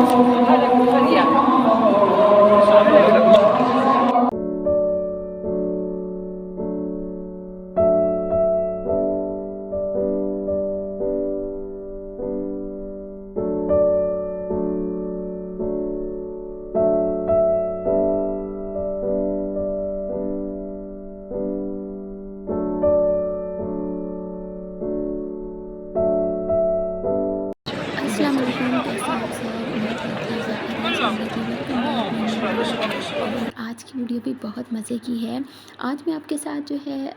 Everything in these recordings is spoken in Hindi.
अस्सलाम वालेकुम, कैसे हैं आप सब? उम्मीद करती हूँ सब खैरियत से होंगे। तो welcome back my new vlog. और आज की वीडियो भी बहुत मज़े की है। आज मैं आपके साथ जो है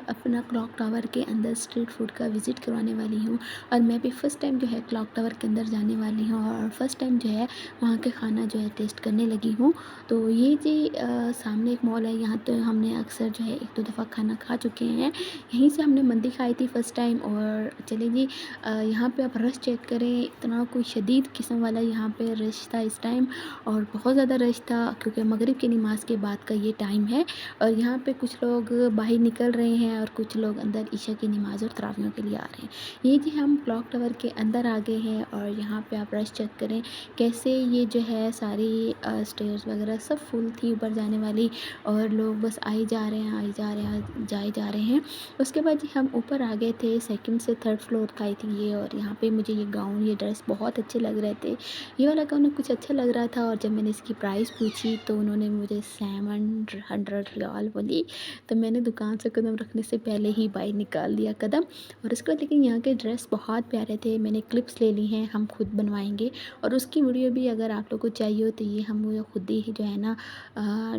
अपना क्लॉक टावर के अंदर स्ट्रीट फूड का विज़िट करवाने वाली हूँ। और मैं भी फ़र्स्ट टाइम जो है क्लॉक टावर के अंदर जाने वाली हूँ और फ़र्स्ट टाइम जो है वहाँ के खाना जो है टेस्ट करने लगी हूँ। तो ये जी सामने एक मॉल है, यहाँ तो हमने अक्सर जो है 1-2 दफ़ा खाना खा चुके हैं। यहीं से हमने मंदी खाई थी फ़र्स्ट टाइम। और चलिए जी, यहाँ पे आप रश चेक करें, इतना कोई शदीद किस्म वाला यहाँ पे रश था इस टाइम। और बहुत ज़्यादा रश था क्योंकि मगरिब की नमाज़ के बाद का ये टाइम है। और यहाँ पे कुछ लोग बाहर निकल रहे हैं और कुछ लोग अंदर ईशा की नमाज़ और तरावियों के लिए आ रहे हैं। ये जी हम क्लॉक टावर के अंदर आ गए हैं और यहाँ पे आप रश चेक करें कैसे ये जो है सारी स्टेयर्स वगैरह सब फुल थी ऊपर जाने वाली। और लोग बस आए जा रहे हैं, आए जा रहे हैं, जाए जा रहे हैं। उसके बाद जी हम ऊपर आ गए थे, सेकंड से थर्ड फ्लोर का आई थी ये। और यहाँ पे मुझे ये गाउन, ये ड्रेस बहुत अच्छे लग रहे थे। ये वाला गाउन कुछ अच्छा लग रहा था और जब मैंने इसकी प्राइस पूछी तो उन्होंने मुझे 700 रियाल बोली। तो मैंने दुकान से कदम रखने से पहले ही बाहर निकाल दिया कदम। और उसके बाद लेकिन यहाँ के ड्रेस बहुत प्यारे थे, मैंने क्लिप्स ले ली हैं, हम खुद बनवाएंगे। और उसकी वीडियो भी अगर आप लोग को चाहिए हो तो ये हम वो खुद ही जो है ना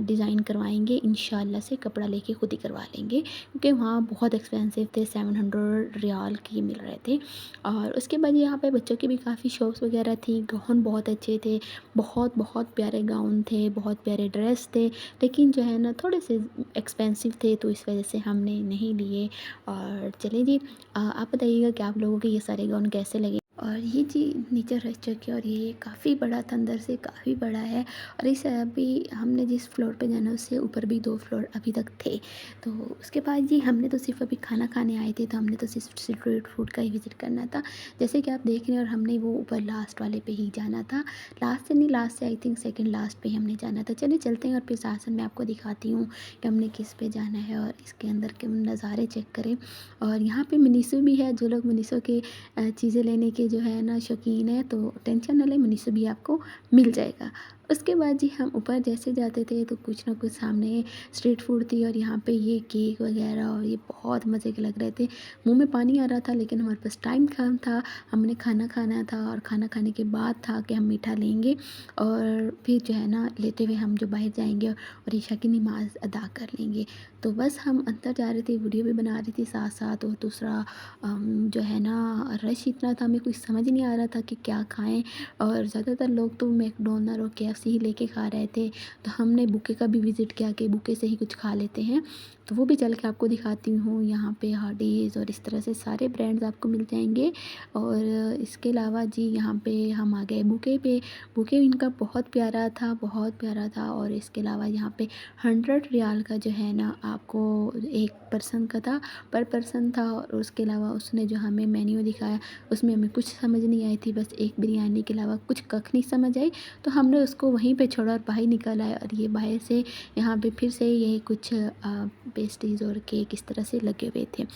डिज़ाइन करवाएंगे इंशाल्लाह से, कपड़ा लेके खुद ही करवा लेंगे क्योंकि वहाँ बहुत एक्सपेंसिव थे, 700 रियाल की मिल रहे थे। और उसके बाद यहाँ पे बच्चों की भी काफ़ी शॉप्स वगैरह थी, गाउन बहुत अच्छे थे, बहुत बहुत प्यारे गाउन थे, बहुत प्यारे ड्रेस थे। लेकिन जो है ना थोड़े से एक्सपेंसिव थे तो इस वजह से हमने नहीं लिए। और चलिए जी, आप बताइएगा कि आप लोगों के ये सारे गाउन कैसे लगे। और ये जी नीचे रह चुके और ये काफ़ी बड़ा था, अंदर से काफ़ी बड़ा है। और इस अभी हमने जिस फ्लोर पे जाना उससे ऊपर भी 2 फ्लोर अभी तक थे। तो उसके बाद जी हमने तो सिर्फ अभी खाना खाने आए थे, तो हमने तो सिर्फ स्ट्रीट फूड का ही विज़िट करना था जैसे कि आप देख रहे हैं। और हमने वो ऊपर लास्ट वाले पे ही जाना था, लास्ट से नहीं, लास्ट से आई थिंक सेकंड लास्ट पे ही हमने जाना था। चलिए चलते हैं और फिर साथ साथ मैं आपको दिखाती हूँ कि हमने किस पे जाना है और इसके अंदर के नज़ारे चेक करें। और यहाँ पे मिनीसो भी है, जो लोग मिनीसो के चीज़ें लेने के जो है ना शौकीन है तो टेंशन ना लें, मिनीसो भी आपको मिल जाएगा। उसके बाद जी हम ऊपर जैसे जाते थे तो कुछ ना कुछ सामने स्ट्रीट फूड थी। और यहाँ पे ये केक वगैरह और ये बहुत मज़े के लग रहे थे, मुंह में पानी आ रहा था लेकिन हमारे पास टाइम कम था, हमने खाना खाना था। और खाना खाने के बाद था कि हम मीठा लेंगे और फिर जो है ना लेते हुए हम जो बाहर जाएंगे और ईशा की नमाज़ अदा कर लेंगे। तो बस हम अंदर जा रहे थे, वीडियो भी बना रही थी साथ साथ। और दूसरा जो है ना रश इतना था, हमें कुछ समझ नहीं आ रहा था कि क्या खाएं। और ज़्यादातर लोग तो मैकडोनल्ड और केएफसी ही लेके खा रहे थे, तो हमने बुके का भी विज़िट किया कि बुके से ही कुछ खा लेते हैं। तो वो भी चल के आपको दिखाती हूँ। यहाँ पे हार्डीज़ और इस तरह से सारे ब्रांड्स आपको मिल जाएंगे। और इसके अलावा जी यहाँ पे हम आ गए बुके पे। बुके इनका बहुत प्यारा था, बहुत प्यारा था। और इसके अलावा यहाँ पे 100 रियाल का जो है ना आपको एक पर्सन का था, पर पर्सन था। और उसके अलावा उसने जो हमें मेन्यू दिखाया उसमें हमें कुछ समझ नहीं आई थी, बस एक बिरयानी के अलावा कुछ कख नहीं समझ आई। तो हमने उसको वहीं पे छोड़ा और बाहर निकल आए। और ये बाहर से यहाँ पे फिर से यही कुछ पेस्ट्रीज़ और केक इस तरह से लगे हुए थे।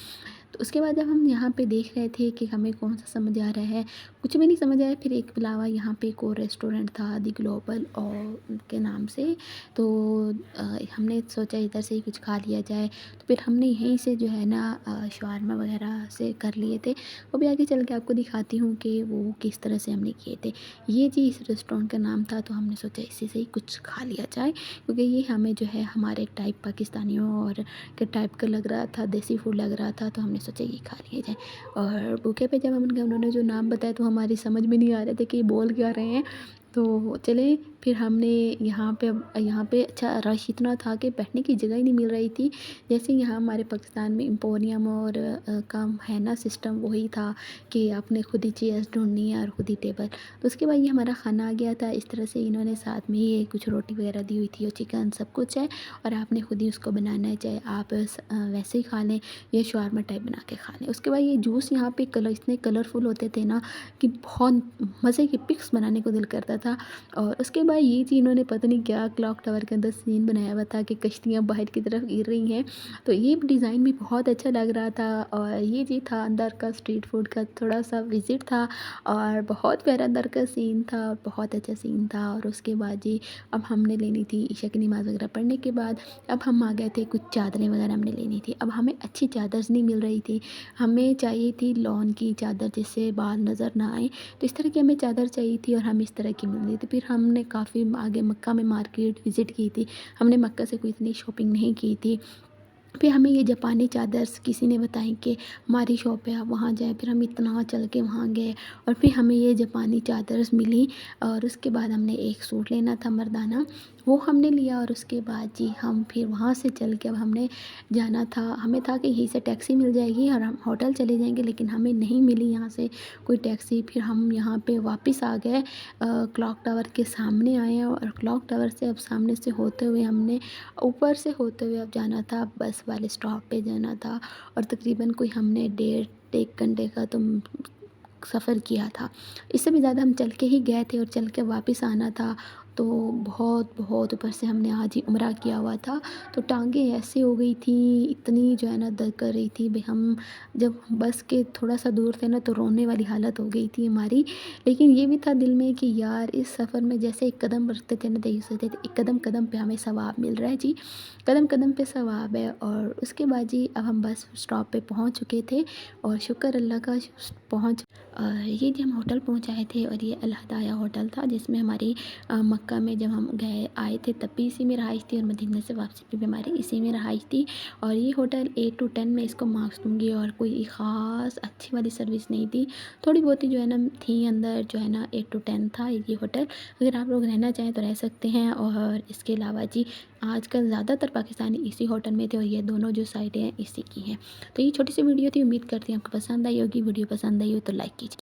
तो उसके बाद जब हम यहाँ पे देख रहे थे कि हमें कौन सा समझ आ रहा है, कुछ भी नहीं समझ आया। फिर एक अलावा यहाँ पे एक और रेस्टोरेंट था दी ग्लोबल और के नाम से। तो हमने सोचा इधर से ही कुछ खा लिया जाए। तो फिर हमने यहीं से जो है ना शवारमा वगैरह से कर लिए थे। वो भी आगे चल के आपको दिखाती हूँ कि वो किस तरह से हमने किए थे। ये जी इस रेस्टोरेंट का नाम था, तो हमने सोचा इसी से ही कुछ खा लिया जाए क्योंकि ये हमें जो है हमारे टाइप पाकिस्तानियों और के टाइप का लग रहा था, देसी फूड लग रहा था। तो हमने सोचा ये खा लिया जाए। और भूखे पे जब हम उन्होंने जो नाम बताया तो हमारी समझ में नहीं आ रहे थे कि ये बोल क्या रहे हैं। तो चले फिर हमने यहाँ पे अच्छा रश इतना था कि बैठने की जगह ही नहीं मिल रही थी। जैसे यहाँ हमारे पाकिस्तान में एम्पोरियम और काम है ना सिस्टम वही था कि आपने खुद ही चेयर्स ढूँढनी है और खुद ही टेबल। तो उसके बाद ये हमारा खाना आ गया था। इस तरह से इन्होंने साथ में ये कुछ रोटी वगैरह दी हुई थी और चिकन सब कुछ है, और आपने खुद ही उसको बनाना है, चाहे आप वैसे ही खा लें या शवारमा टाइप बना के खा लें। उसके बाद ये जूस यहाँ पे कलर इतने कलरफुल होते थे ना कि बहुत मज़े की पिक्स बनाने को दिल करता था। और उसके बाद ये जी इन्होंने पता नहीं क्या क्लॉक टावर के अंदर सीन बनाया हुआ था कि कश्तियाँ बाहर की तरफ गिर रही हैं। तो ये डिज़ाइन भी बहुत अच्छा लग रहा था। और ये जी था अंदर का स्ट्रीट फूड का थोड़ा-सा विज़िट था, और बहुत प्यारा अंदर का सीन था और बहुत अच्छा सीन था। और उसके बाद जी अब हमने लेनी थी ईशा की नमाज़ वगैरह पढ़ने के बाद, अब हम आ गए थे, कुछ चादरें वगैरह हमने लेनी थी। अब हमें अच्छी चादर्स नहीं मिल रही थी, हमें चाहिए थी लॉन की चादर जिससे बाल नज़र ना आए। तो इस तरह की हमें चादर चाहिए थी और हम इस तरह की मिल रही थी। फिर हमने काफ़ी आगे मक्का में मार्केट विज़िट की थी। हमने मक्का से कोई इतनी शॉपिंग नहीं की थी। फिर हमें ये जापानी चादर्स किसी ने बताई कि हमारी शॉप है, आप वहाँ जाएँ। फिर हम इतना चल के वहाँ गए और फिर हमें ये जापानी चादर्स मिली। और उसके बाद हमने एक सूट लेना था मर्दाना, वो हमने लिया। और उसके बाद जी हम फिर वहाँ से चल के अब हमने जाना था, हमें था कि यहीं से टैक्सी मिल जाएगी और हम होटल चले जाएँगे, लेकिन हमें नहीं मिली यहाँ से कोई टैक्सी। फिर हम यहाँ पे वापस आ गए, क्लॉक टावर के सामने आए हैं, और क्लॉक टावर से अब सामने से होते हुए हमने ऊपर से होते हुए अब जाना था, बस वाले स्टॉप पे जाना था। और तकरीबन कोई हमने डेढ़ 1 घंटे का तो सफ़र किया था। इससे भी ज़्यादा हम चल के ही गए थे और चल के वापस आना था। तो बहुत ऊपर से हमने आज ही उम्रा किया हुआ था, तो टाँगें ऐसे हो गई थी, इतनी जो है ना दर्द कर रही थी भई, हम जब बस के थोड़ा-सा दूर थे ना तो रोने वाली हालत हो गई थी हमारी। लेकिन ये भी था दिल में कि यार इस सफ़र में जैसे एक कदम रखते थे ना तो ये सोचते थे एक कदम-कदम पे हमें सवाब मिल रहा है जी, कदम-कदम पे सवाब है। और उसके बाद जी अब हम बस स्टॉप पे पहुँच चुके थे और शुक्र अल्लाह का पहुँच ये जी हम होटल पहुँच आए थे, और ये अल हदाया होटल था जिसमें हमारी मक्का में जब हम गए आए थे तब भी इसी में रहाइश थी, और मदीना से वापसी पे भी हमारी इसी में रहाइश थी। और ये होटल 8 टू 10 मैं इसको मार्क्स दूँगी, और कोई ख़ास अच्छी वाली सर्विस नहीं थी, थोड़ी बहुत ही जो है ना थी अंदर, जो है ना 8 टू 10 था ये होटल। अगर आप लोग रहना चाहें तो रह सकते हैं। और इसके अलावा जी आजकल ज़्यादातर पाकिस्तानी इसी होटल में थे, और ये दोनों जो साइटें हैं इसी की हैं। तो ये छोटी सी वीडियो थी, उम्मीद करती हूँ आपको पसंद आई होगी। वीडियो पसंद आई हो तो लाइक कीजिए।